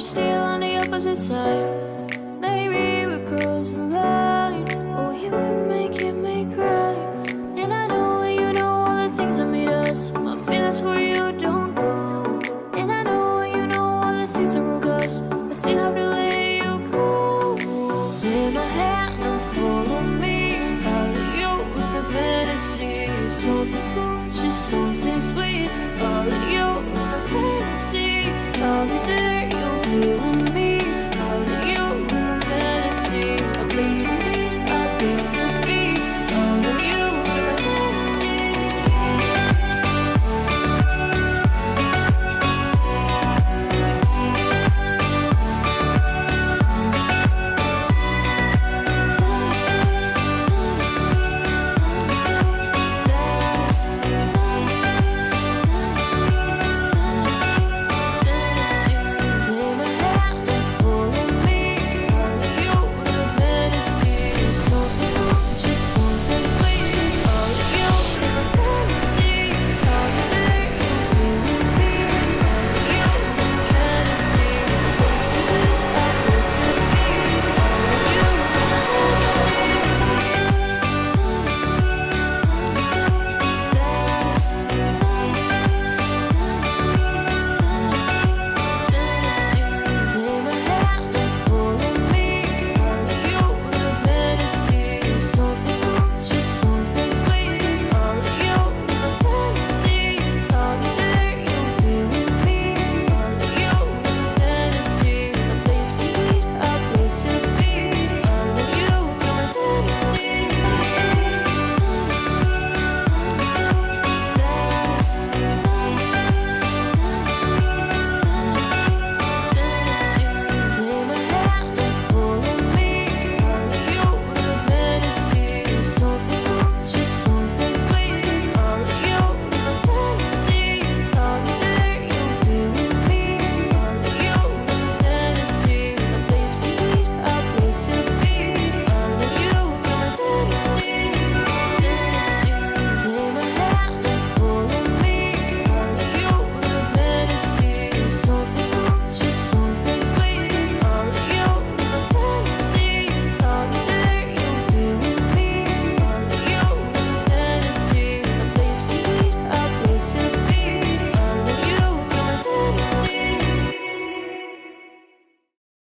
still on the opposite side. Maybe we're crossing line. Oh, you were making me cry. And I know you know all the things that made us. My feelings for you don't go. And I know you know all the things that broke us. I still have to let you go. Take my hand and follow me. Out of your fantasy. Something good, just something sweet. Follow you in my fantasy. I'll be there, you'll be with me.